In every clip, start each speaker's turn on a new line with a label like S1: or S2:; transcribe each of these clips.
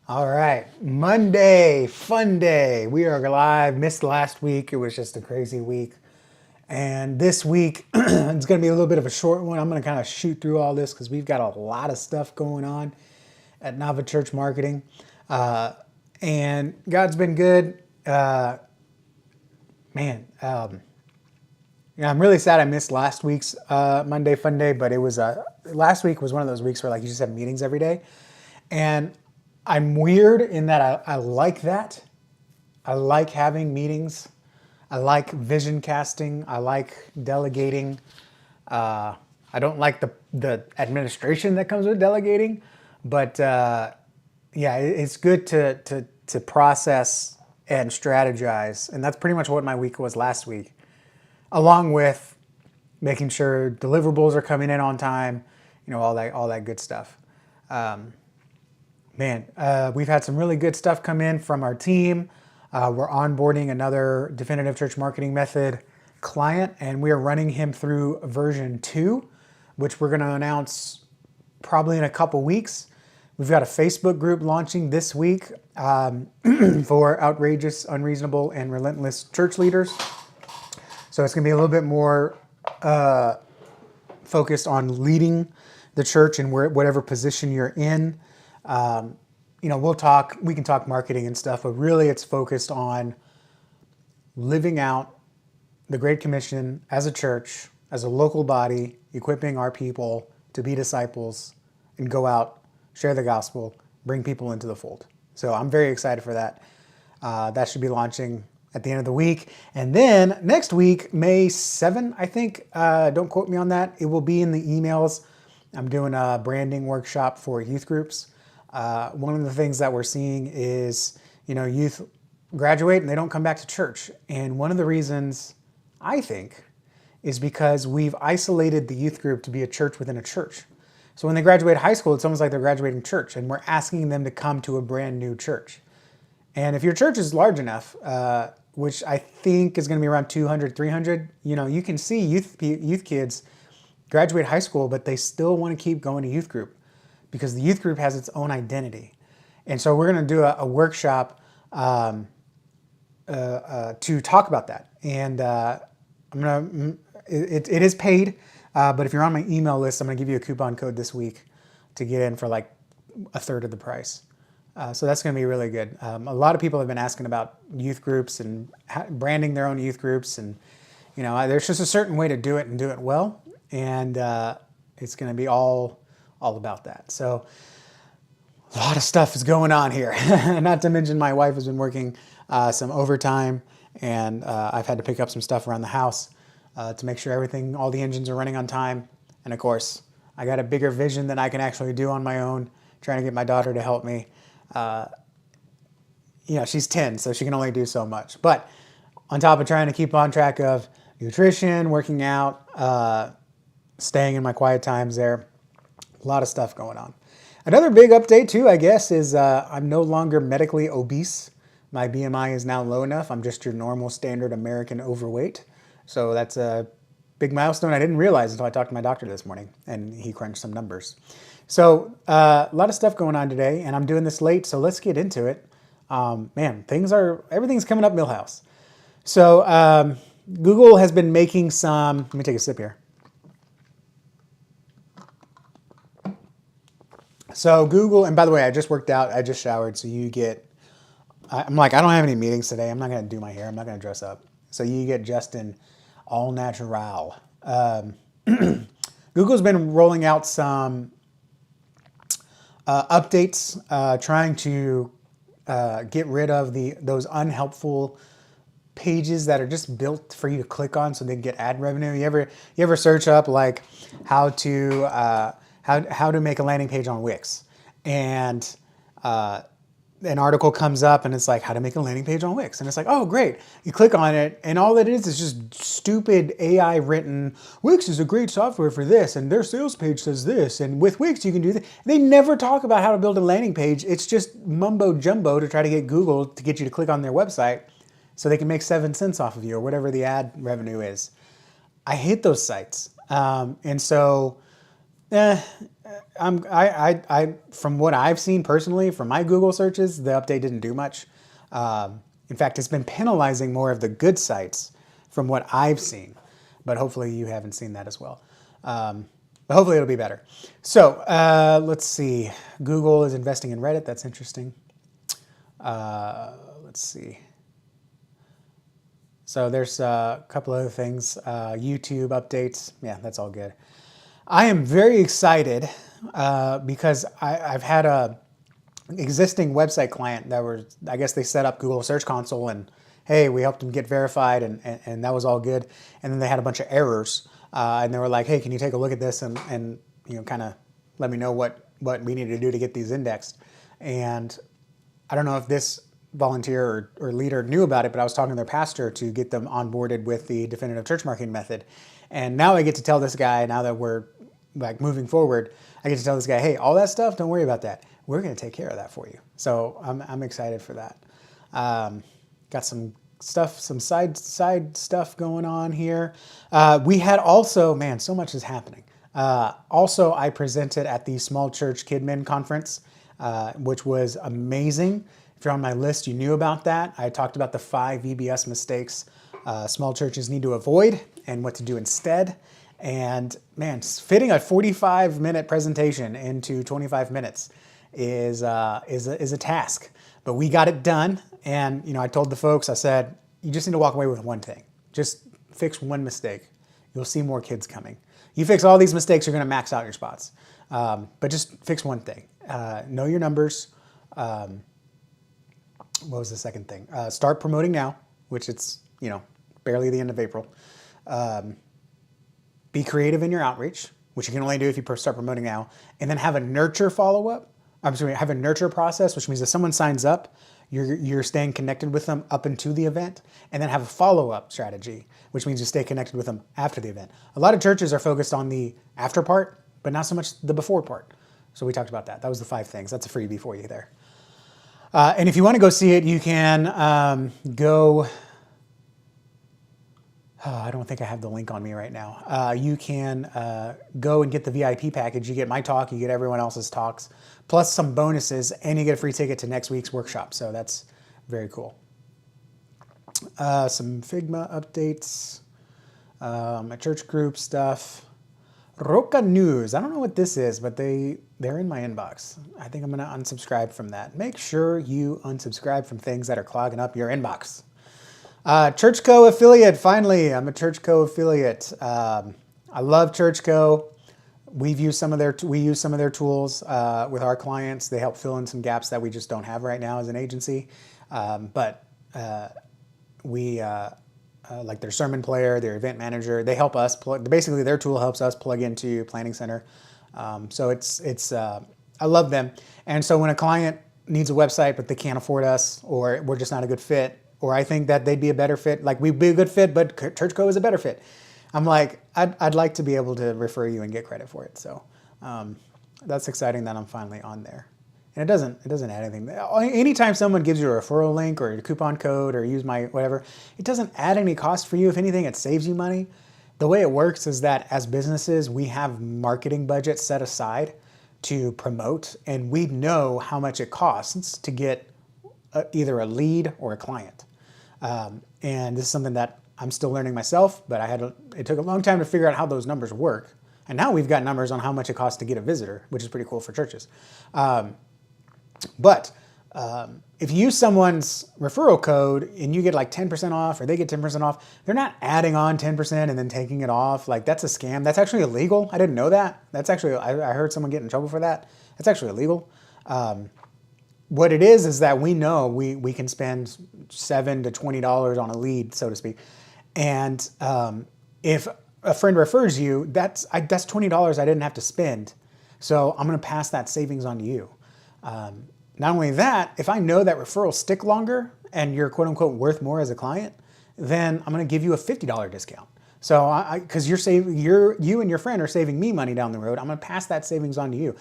S1: All right, Monday, Funday. We are live. Missed last week. It was just a crazy week. And this week, it's going to be a little bit of a short one. I'm going to kind of shoot through all this because we've got a lot of stuff going on at Nava Church Marketing. And God's been good. Man, yeah, I'm really sad I missed last week's Monday Funday, but it was last week was one of those weeks where like you just have meetings every day. And I'm weird in that I like that. I like having meetings. I like vision casting. I like delegating. I don't like the administration that comes with delegating, but yeah, it's good to process and strategize, and that's pretty much what my week was last week, along with making sure deliverables are coming in on time, all that good stuff. We've had some really good stuff come in from our team. We're onboarding another Definitive Church Marketing Method client, and we are running him through version 2, which we're going to announce probably in a couple weeks. We've got a Facebook group launching this week for outrageous, unreasonable, and relentless church leaders. So it's going to be a little bit more focused on leading the church in whatever position you're in. We can talk marketing and stuff, but really it's focused on living out the Great Commission as a church, as a local body, equipping our people to be disciples and go out, share the gospel, bring people into the fold. So I'm very excited for that. That should be launching at the end of the week. And then next week, May 7, I think, don't quote me on that. It will be in the emails. I'm doing a branding workshop for youth groups. One of the things that we're seeing is, youth graduate and they don't come back to church. And one of the reasons, I think, is because we've isolated the youth group to be a church within a church. So when they graduate high school, it's almost like they're graduating church, and we're asking them to come to a brand new church. And if your church is large enough, which I think is going to be around 200, 300, you can see youth kids graduate high school, but they still want to keep going to youth group, because the youth group has its own identity. And so we're going to do a workshop to talk about that. And it is paid, but if you're on my email list, I'm going to give you a coupon code this week to get in for like a third of the price. So that's going to be really good. A lot of people have been asking about youth groups and branding their own youth groups. And, there's just a certain way to do it and do it well. And it's going to be all about that. So a lot of stuff is going on here. Not to mention my wife has been working some overtime, and I've had to pick up some stuff around the house to make sure all the engines are running on time. And of course, I got a bigger vision than I can actually do on my own, trying to get my daughter to help me. She's 10, so she can only do so much. But on top of trying to keep on track of nutrition, working out, staying in my quiet times there, a lot of stuff going on. Another big update too, I guess, is I'm no longer medically obese. My BMI is now low enough. I'm just your normal standard American overweight. So that's a big milestone I didn't realize until I talked to my doctor this morning, and he crunched some numbers. So a lot of stuff going on today, and I'm doing this late, so let's get into it. Everything's coming up Millhouse. So Google has been making let me take a sip here. So Google, and by the way, I just worked out, I just showered, so I'm like, I don't have any meetings today. I'm not going to do my hair. I'm not going to dress up. So you get Justin all natural. Google's been rolling out some updates, trying to get rid of those unhelpful pages that are just built for you to click on so they can get ad revenue. You ever search up like how to make a landing page on Wix, and an article comes up and it's like how to make a landing page on Wix, and it's like, oh great, you click on it and all it is just stupid AI written, Wix is a great software for this and their sales page says this, and with Wix you can do this. They never talk about how to build a landing page. It's just mumbo jumbo to try to get Google to get you to click on their website so they can make 7 cents off of you or whatever the ad revenue is. I hate those sites. And so Eh, from what I've seen personally, from my Google searches, the update didn't do much. In fact, it's been penalizing more of the good sites from what I've seen. But hopefully you haven't seen that as well. But hopefully it'll be better. So let's see. Google is investing in Reddit. That's interesting. Let's see. So there's a couple other things. YouTube updates. Yeah, that's all good. I am very excited because I've had a existing website client that were, I guess they set up Google Search Console and hey, we helped them get verified and that was all good. And then they had a bunch of errors and they were like, hey, can you take a look at this and you know, kind of let me know what we need to do to get these indexed. And I don't know if this volunteer or leader knew about it, but I was talking to their pastor to get them onboarded with the definitive church marketing method. And now I get to tell this guy, now that we're like moving forward, I get to tell this guy, hey, all that stuff, don't worry about that. We're going to take care of that for you. So I'm excited for that. Got some stuff, some side stuff going on here. We had also, man, so much is happening. Also, I presented at the Small Church Kidmin Conference, which was amazing. If you're on my list, you knew about that. I talked about the 5 VBS mistakes small churches need to avoid and what to do instead. And man, fitting a 45-minute presentation into 25 minutes is a task. But we got it done. And you know, I told the folks, I said, you just need to walk away with one thing. Just fix one mistake. You'll see more kids coming. You fix all these mistakes, you're going to max out your spots. But just fix one thing. Know your numbers. What was the second thing? Start promoting now, which it's, you know, barely the end of April. Be creative in your outreach, which you can only do if you start promoting now. And then have a nurture follow-up. I'm sorry, have a nurture process, which means if someone signs up, you're staying connected with them up into the event, and then have a follow-up strategy, which means you stay connected with them after the event. A lot of churches are focused on the after part, but not so much the before part. So we talked about that. That was the 5 things. That's a freebie for you there. And if you want to go see it, you can go. Oh, I don't think I have the link on me right now. You can go and get the VIP package. You get my talk, you get everyone else's talks, plus some bonuses, and you get a free ticket to next week's workshop. So that's very cool. Some Figma updates, my church group stuff. Roca News. I don't know what this is, but they're in my inbox. I think I'm going to unsubscribe from that. Make sure you unsubscribe from things that are clogging up your inbox. ChurchCo affiliate. Finally, I'm a ChurchCo affiliate. I love ChurchCo. We use some of their tools with our clients. They help fill in some gaps that we just don't have right now as an agency. Like their sermon player, their event manager, they help us plug. Basically, their tool helps us plug into Planning Center. So I love them. And so when a client needs a website but they can't afford us, or we're just not a good fit, or I think that they'd be a better fit, like we'd be a good fit, but ChurchCo is a better fit. I'm like, I'd like to be able to refer you and get credit for it. So that's exciting that I'm finally on there. And it doesn't add anything. Anytime someone gives you a referral link or a coupon code or use my whatever, it doesn't add any cost for you. If anything, it saves you money. The way it works is that as businesses, we have marketing budgets set aside to promote, and we know how much it costs to get either a lead or a client. And this is something that I'm still learning myself, but it took a long time to figure out how those numbers work. And now we've got numbers on how much it costs to get a visitor, which is pretty cool for churches. But if you use someone's referral code and you get like 10% off or they get 10% off, they're not adding on 10% and then taking it off. Like that's a scam. That's actually illegal. I didn't know that. That's actually, I heard someone get in trouble for that. That's actually illegal. What it is that we know we can spend $7 to $20 on a lead, so to speak. And if a friend refers you, that's $20 I didn't have to spend. So I'm going to pass that savings on to you. Not only that, if I know that referrals stick longer and you're quote unquote worth more as a client, then I'm going to give you a $50 discount. So because you and your friend are saving me money down the road, I'm going to pass that savings on to you.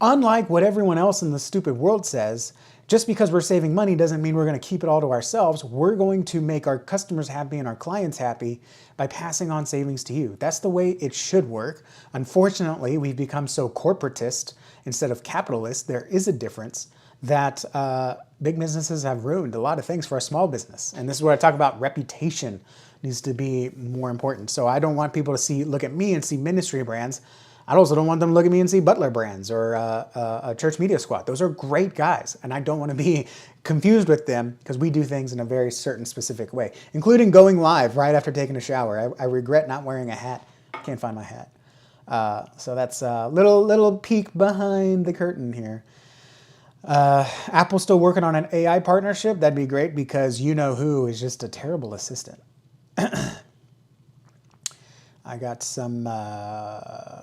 S1: unlike what everyone else in the stupid world says, just because we're saving money doesn't mean we're going to keep it all to ourselves. We're going to make our customers happy and our clients happy by passing on savings to you. That's the way it should work. Unfortunately, we've become so corporatist instead of capitalist. There is a difference that big businesses have ruined a lot of things for a small business. And this is where I talk about reputation needs to be more important. So I don't want people to look at me and see ministry brands. I also don't want them to look at me and see Butler Brands or a Church Media Squad. Those are great guys, and I don't want to be confused with them because we do things in a very certain specific way, including going live right after taking a shower. I regret not wearing a hat. Can't find my hat. So that's a little peek behind the curtain here. Apple's still working on an AI partnership. That'd be great because you know who is just a terrible assistant. I got some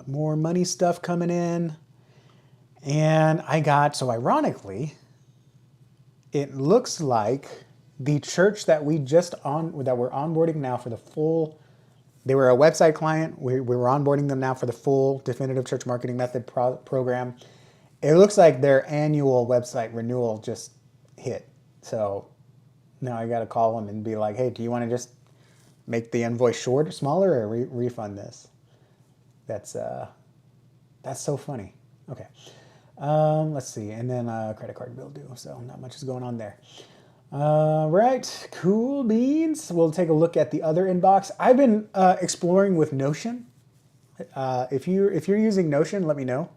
S1: more money stuff coming in. And so ironically, it looks like the church that we're onboarding now for the full, they were a website client. We were onboarding them now for the full Definitive Church Marketing Method program. It looks like their annual website renewal just hit. So now I got to call them and be like, hey, do you want to just make the invoice smaller or refund this? That's so funny. Okay. Let's see. And then credit card bill due. So not much is going on there. Right. Cool beans. We'll take a look at the other inbox. I've been exploring with Notion. If you're using Notion, let me know.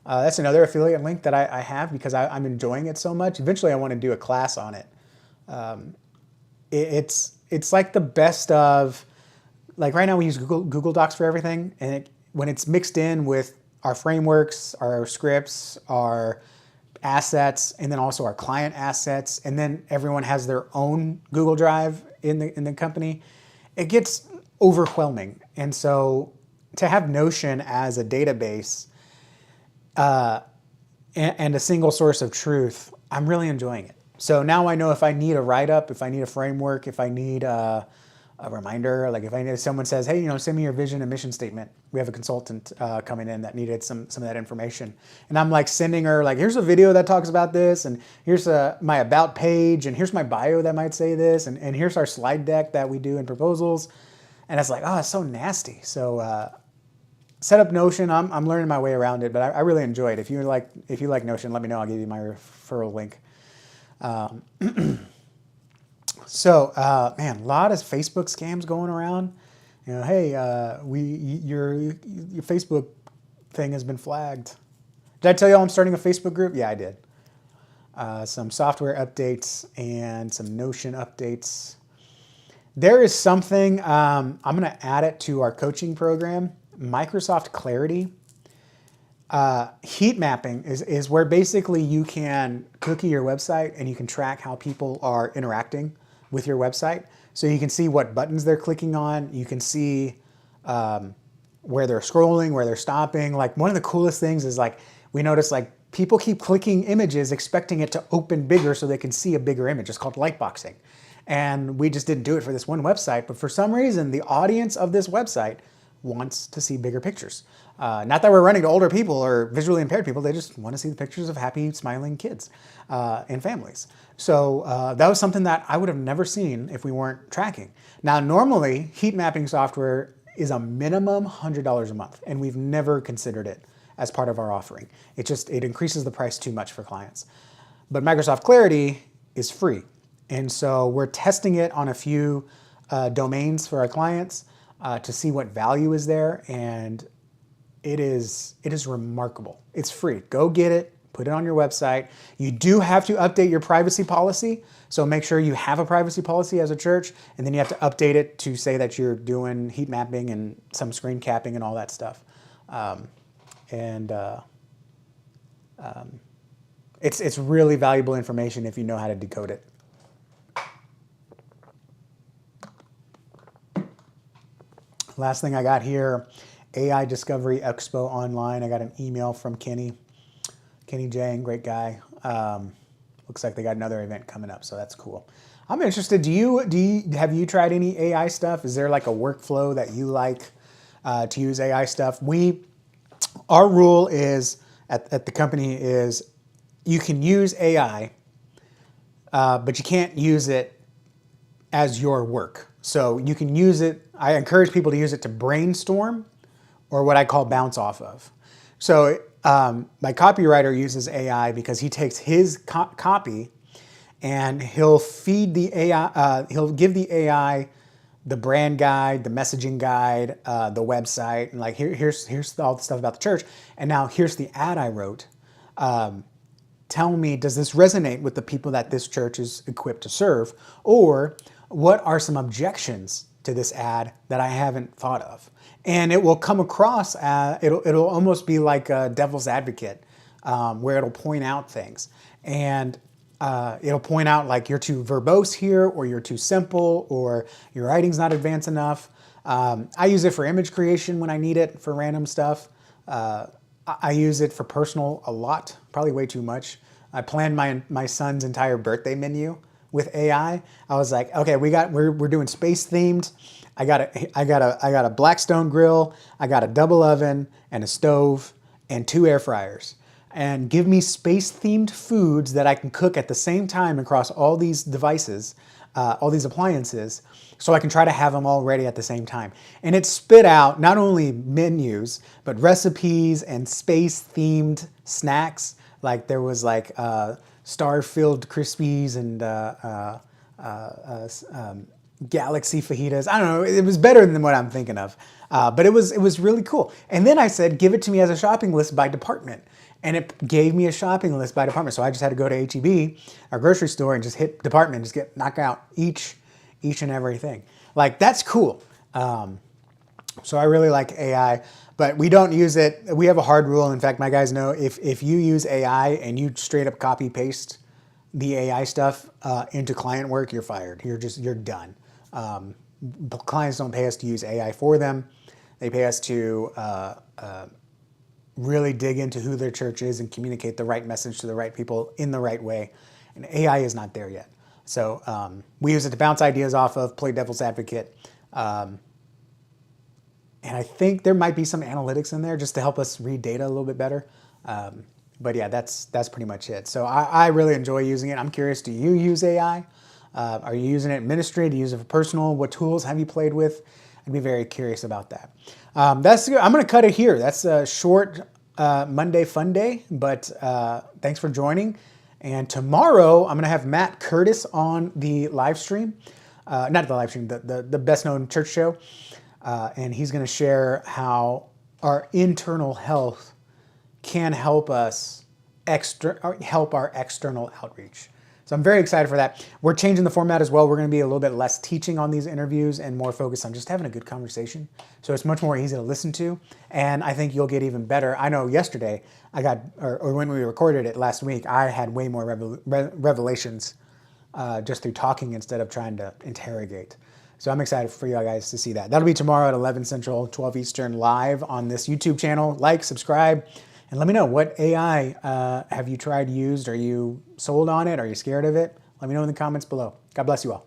S1: That's another affiliate link that I have because I'm enjoying it so much. Eventually, I want to do a class on it. It's like the best of, like right now we use Google Docs for everything, and when it's mixed in with our frameworks, our scripts, our assets, and then also our client assets, and then everyone has their own Google Drive in the company, it gets overwhelming. And so to have Notion as a database and a single source of truth, I'm really enjoying it. So now I know if I need a write-up, if I need a framework, if I need a reminder, like if someone says, hey, send me your vision and mission statement. We have a consultant coming in that needed some of that information. And I'm like sending her, like, here's a video that talks about this, and here's my about page, and here's my bio that might say this, and here's our slide deck that we do in proposals. And it's like, oh, it's so nasty. So set up Notion. I'm learning my way around it, but I really enjoy it. If you like Notion, let me know. I'll give you my referral link. So, man, a lot of Facebook scams going around. Hey, your Facebook thing has been flagged. Did I tell you I'm starting a Facebook group? Yeah, I did. Some software updates and some Notion updates. There is something, I'm going to add it to our coaching program, Microsoft Clarity. Heat mapping is where basically you can cookie your website and you can track how people are interacting with your website. So you can see what buttons they're clicking on. You can see where they're scrolling, where they're stopping. Like one of the coolest things is like, we notice like people keep clicking images expecting it to open bigger so they can see a bigger image. It's called lightboxing. And we just didn't do it for this one website, but for some reason, the audience of this website wants to see bigger pictures. Not that we're running to older people or visually impaired people, they just want to see the pictures of happy, smiling kids and families. So that was something that I would have never seen if we weren't tracking. Now, normally, heat mapping software is a minimum $100 a month, and we've never considered it as part of our offering. It increases the price too much for clients. But Microsoft Clarity is free. And so we're testing it on a few domains for our clients to see what value is there, and it is remarkable. It's free. Go get it, put it on your website. You do have to update your privacy policy, so make sure you have a privacy policy as a church, and then you have to update it to say that you're doing heat mapping and some screen capping and all that stuff. It's really valuable information if you know how to decode it. Last thing I got here, AI Discovery Expo online. I got an email from Kenny Jane, great guy. Looks like they got another event coming up, so that's cool. I'm interested. Have you tried any AI stuff? Is there like a workflow that you like to use AI stuff? Our rule is at the company is you can use AI, but you can't use it as your work. So you can use it, I encourage people to use it to brainstorm or what I call bounce off of. So my copywriter uses AI because he takes his copy and he'll feed the AI, he'll give the AI the brand guide, the messaging guide, the website, and like here's all the stuff about the church. And now here's the ad I wrote. Tell me, does this resonate with the people that this church is equipped to serve? Or what are some objections to this ad that I haven't thought of? And it will come across, it'll almost be like a devil's advocate, where it'll point out things. And it'll point out like you're too verbose here, or you're too simple, or your writing's not advanced enough. I use it for image creation when I need it for random stuff. I use it for personal a lot, probably way too much. I planned my son's entire birthday menu with AI. I was like, okay, we're doing space themed. I got a Blackstone grill, I got a double oven and a stove and 2 air fryers. And give me space themed foods that I can cook at the same time across all these devices, all these appliances, so I can try to have them all ready at the same time. And it spit out not only menus, but recipes and space themed snacks. Like there was like star-filled Crispies and Galaxy fajitas. I don't know, it was better than what I'm thinking of. But it was really cool. And then I said, give it to me as a shopping list by department. And it gave me a shopping list by department. So I just had to go to H-E-B, our grocery store, and just hit department, just knock out each and everything. Like, that's cool. So I really like AI, but we don't use it. We have a hard rule. In fact, my guys know if you use AI and you straight up copy paste the AI stuff into client work, you're fired. You're done. Clients don't pay us to use AI for them. They pay us to really dig into who their church is and communicate the right message to the right people in the right way. And AI is not there yet. So we use it to bounce ideas off of, play devil's advocate. And I think there might be some analytics in there just to help us read data a little bit better. But yeah, that's pretty much it. So I really enjoy using it. I'm curious, do you use AI? Are you using it in ministry? Do you use it for personal? What tools have you played with? I'd be very curious about that. I'm going to cut it here. That's a short Monday fun day, but thanks for joining. And tomorrow I'm going to have Matt Curtis on the live stream, not the live stream, the best known church show. And he's going to share how our internal health can help us help our external outreach. So I'm very excited for that. We're changing the format as well. We're going to be a little bit less teaching on these interviews and more focused on just having a good conversation. So it's much more easy to listen to. And I think you'll get even better. I know yesterday I got, or when we recorded it last week, I had way more revelations just through talking instead of trying to interrogate. So I'm excited for you guys to see that. That'll be tomorrow at 11 Central, 12 Eastern, live on this YouTube channel. Like, subscribe. And let me know, what AI have you tried, used? Are you sold on it? Are you scared of it? Let me know in the comments below. God bless you all.